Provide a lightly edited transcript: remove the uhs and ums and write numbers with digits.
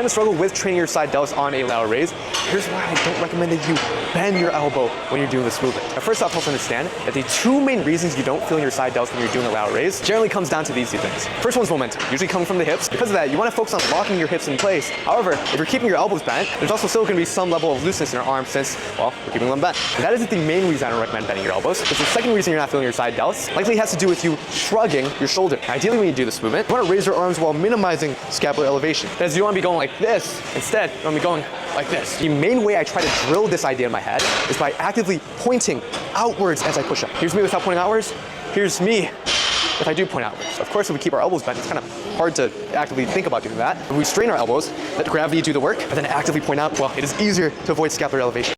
to struggle with training your side delts on a lateral raise, here's why I don't recommend that you bend your elbow when you're doing this movement. Now, first off, let's understand that the two main reasons you don't feel in your side delts when you're doing a lateral raise generally comes down to these two things. First one's momentum, usually coming from the hips. Because of that, you want to focus on locking your hips in place. However, if you're keeping your elbows bent, there's also still going to be some level of looseness in your arms since, well, you're keeping them bent. And that isn't the main reason I don't recommend bending your elbows. But the second reason you're not feeling your side delts likely has to do with you shrugging your shoulder. Ideally, when you do this movement, you want to raise your arms while minimizing scapular elevation. Because you want to be going like this. Instead, you want to be going like this. The main way I try to drill this idea in my head is by actively pointing outwards as I push up. Here's me without pointing outwards. Here's me if I do point outwards. Of course, if we keep our elbows bent, it's kind of hard to actively think about doing that. When we strain our elbows, let gravity do the work, and then actively point out, well, it is easier to avoid scapular elevation.